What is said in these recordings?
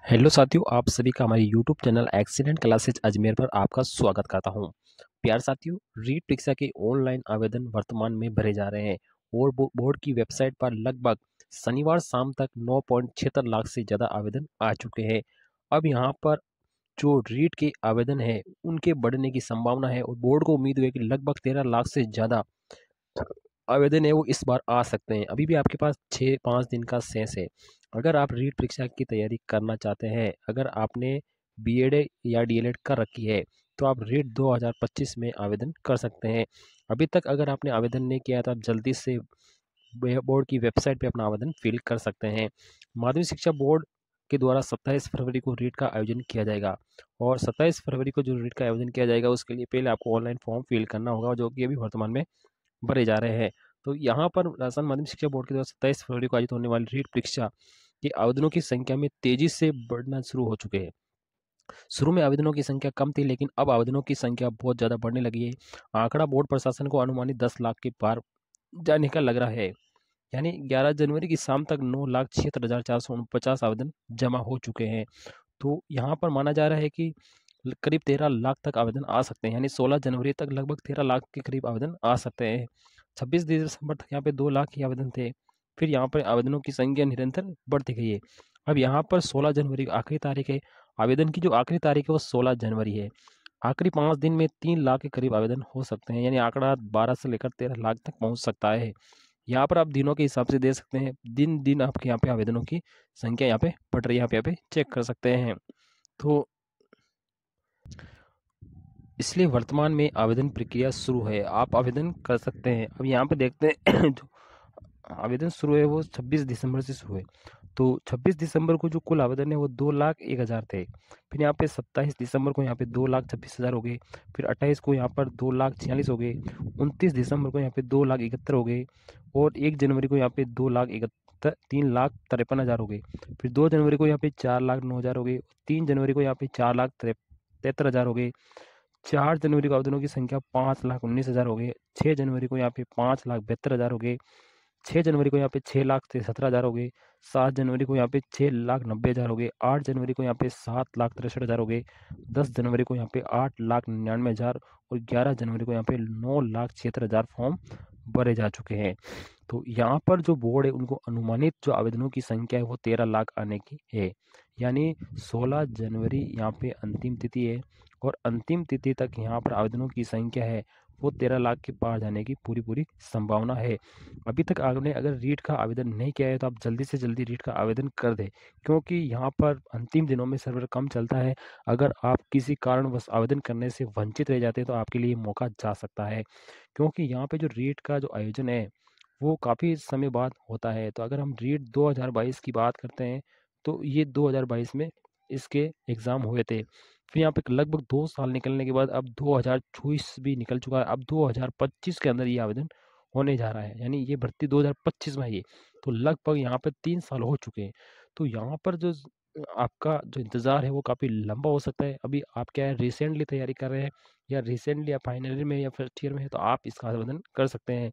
Hello साथियों, आप सभी का हमारे YouTube channel excellent classes Ajmer पर आपका स्वागत करता हूं। प्यार साथियों, रीट परीक्षा के ऑनलाइन आवेदन वर्तमान में भरे जा रहे हैं और बोर्ड की वेबसाइट पर लगभग शनिवार शाम तक 9.76 लाख से ज़्यादा आवेदन आ चुके हैं। अब यहां पर जो रीट के आवेदन है उनके बढ़ने की संभावना है और बोर्ड को उम्मीद है कि लगभग 13 लाख से ज़्यादा आवेदन है वो इस बार आ सकते हैं। अभी भी आपके पास 6-5 दिन का शेष है। अगर आप रीट परीक्षा की तैयारी करना चाहते हैं, अगर आपने बीएड या डीएलएड कर रखी है तो आप रीट 2025 में आवेदन कर सकते हैं। अभी तक अगर आपने आवेदन नहीं किया तो आप जल्दी से बोर्ड की वेबसाइट पे अपना आवेदन फिल कर सकते हैं। माध्यमिक शिक्षा बोर्ड के द्वारा 27 फरवरी को रीट का आयोजन किया जाएगा और 27 फरवरी को जो रीट का आयोजन किया जाएगा उसके लिए पहले आपको ऑनलाइन फॉर्म फिल करना होगा, जो कि अभी वर्तमान में भरे जा रहे हैं। तो यहाँ पर राजस्थान माध्यमिक शिक्षा बोर्ड के द्वारा 27 फरवरी को आयोजित होने वाली रीट परीक्षा के आवेदनों की संख्या में तेजी से बढ़ना शुरू हो चुके हैं। शुरू में आवेदनों की संख्या कम थी, लेकिन अब आवेदनों की संख्या बहुत ज़्यादा बढ़ने लगी है। आंकड़ा बोर्ड प्रशासन को अनुमानित 10 लाख के पार जाने का लग रहा है। यानी 11 जनवरी की शाम तक 9,76,449 आवेदन जमा हो चुके हैं। तो यहाँ पर माना जा रहा है कि करीब 13 लाख तक आवेदन आ सकते हैं। यानी 16 जनवरी तक लगभग 13 लाख के करीब आवेदन आ सकते हैं। 26 दिसंबर तक यहाँ पे 2 लाख ही आवेदन थे। फिर यहाँ पर आवेदनों की संख्या निरंतर बढ़ती गई है। अब यहाँ पर 16 जनवरी की आखिरी तारीख है। आवेदन की जो आखिरी तारीख है वो 16 जनवरी है। आखिरी 5 दिन में 3 लाख के करीब आवेदन हो सकते हैं। यानी आंकड़ा 12 से लेकर 13 लाख तक पहुँच सकता है। यहाँ पर आप दिनों के हिसाब से दे सकते हैं। दिन दिन आपके यहाँ पे आवेदनों की संख्या यहाँ पे बढ़ रही है। आप यहाँ पे चेक कर सकते हैं। तो इसलिए वर्तमान में आवेदन प्रक्रिया शुरू है, आप आवेदन कर सकते हैं। अब यहाँ पे देखते हैं जो आवेदन शुरू है वो 26 दिसंबर से शुरू है। तो 26 दिसंबर को जो कुल आवेदन है वो 2,01,000 थे। फिर यहाँ पे 27 दिसंबर को यहाँ पे 2,26,000 हो गए। फिर 28 को यहाँ पर 2,46,000 हो गए। 29 दिसंबर को यहाँ पे 2,71,000 हो गए। और 1 जनवरी को यहाँ पे 3,53,000 हो गए। फिर 2 जनवरी को यहाँ पे 4,09,000 हो गए। 3 जनवरी को यहाँ पे 4,73,000 हो गए। 4 जनवरी को आवेदनों की संख्या 5,19,000 हो गए। 6 जनवरी को यहाँ पे 5,72,000 हो गए। 6 जनवरी को यहाँ पे 6,17,000 हो गए। 7 जनवरी को यहाँ पे 6,90,000 हो गए। 8 जनवरी को यहाँ पे 7,63,000 हो गए। 10 जनवरी को यहाँ पे 8,99,000 और 11 जनवरी को यहाँ पे 9,76,000 फॉर्म भरे जा चुके हैं। तो यहाँ पर जो बोर्ड है उनको अनुमानित जो आवेदनों की संख्या है वो 13 लाख आने की है। यानी 16 जनवरी यहाँ पे अंतिम तिथि है और अंतिम तिथि तक यहाँ पर आवेदनों की संख्या है वो 13 लाख के पार जाने की पूरी संभावना है। अभी तक आपने अगर रीट का आवेदन नहीं किया है तो आप जल्दी से जल्दी रीट का आवेदन कर दें, क्योंकि यहाँ पर अंतिम दिनों में सर्वर कम चलता है। अगर आप किसी कारणवश आवेदन करने से वंचित रह जाते हैं तो आपके लिए मौका जा सकता है, क्योंकि यहाँ पे जो रीट का जो आयोजन है वो काफ़ी समय बाद होता है। तो अगर हम रीट 2022 की बात करते हैं तो ये 2022 में इसके एग्ज़ाम हुए थे। फिर यहाँ पे लगभग 2 साल निकलने के बाद अब 2024 भी निकल चुका है। अब 2025 के अंदर ये आवेदन होने जा रहा है। यानी ये भर्ती 2025 में है ये। तो लगभग यहाँ पे 3 साल हो चुके हैं। तो यहाँ पर जो आपका जो इंतज़ार है वो काफ़ी लंबा हो सकता है। अभी आप क्या है, रिसेंटली तैयारी कर रहे हैं या रिसेंटली या फाइनल ईयर में या फर्स्ट ईयर में है तो आप इसका आवेदन कर सकते हैं।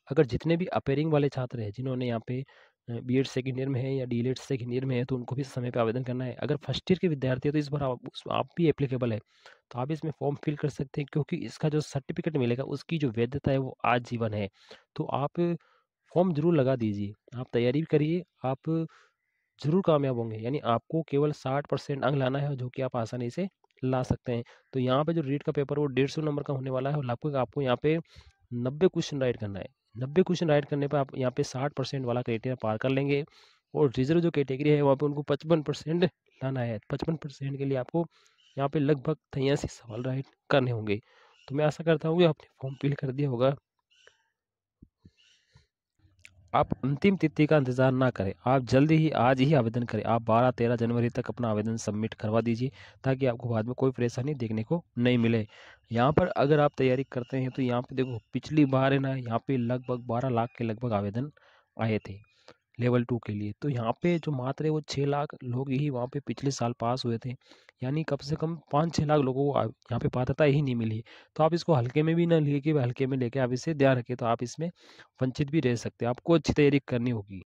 अगर जितने भी अपेयरिंग वाले छात्र हैं जिन्होंने यहाँ पे बीएड सेकेंड ईयर में है या डीएलएड सेकेंड ईयर में है तो उनको भी समय पे आवेदन करना है। अगर फर्स्ट ईयर के विद्यार्थी है तो इस बार आप भी एप्लीकेबल है, तो आप इसमें फॉर्म फिल कर सकते हैं, क्योंकि इसका जो सर्टिफिकेट मिलेगा उसकी जो वैधता है वो आजीवन है। तो आप फॉर्म जरूर लगा दीजिए, आप तैयारी भी करिए, आप जरूर कामयाब होंगे। यानी आपको केवल 60% अंक लाना है जो कि आप आसानी से ला सकते हैं। तो यहाँ पे जो रीट का पेपर वो 150 नंबर का होने वाला है और आपको आपको यहाँ पे 90 क्वेश्चन राइट करना है। 90 क्वेश्चन राइट करने पर आप यहाँ पे 60% वाला क्राइटेरिया पार कर लेंगे और रिजर्व जो कैटेगरी है वहाँ पे उनको 55% लाना है। 55% के लिए आपको यहाँ पे लगभग 83 सवाल राइट करने होंगे। तो मैं आशा करता हूँ कि आपने फॉर्म फिल कर दिया होगा। आप अंतिम तिथि का इंतज़ार ना करें, आप जल्दी ही आज ही आवेदन करें। आप 12-13 जनवरी तक अपना आवेदन सबमिट करवा दीजिए ताकि आपको बाद में कोई परेशानी देखने को नहीं मिले। यहाँ पर अगर आप तैयारी करते हैं तो यहाँ पे देखो, पिछली बार है ना, यहाँ पे लगभग 12 लाख के लगभग आवेदन आए थे लेवल 2 के लिए। तो यहाँ पे जो मात्र है वो 6 लाख लोग ही वहाँ पे पिछले साल पास हुए थे। यानी कम से कम 5-6 लाख लोगों को यहाँ पे पात्रता ही नहीं मिली। तो आप इसको हल्के में भी ना लेके, हल्के में लेके आप इसे ध्यान रखें, तो आप इसमें वंचित भी रह सकते हैं। आपको अच्छी तैयारी करनी होगी।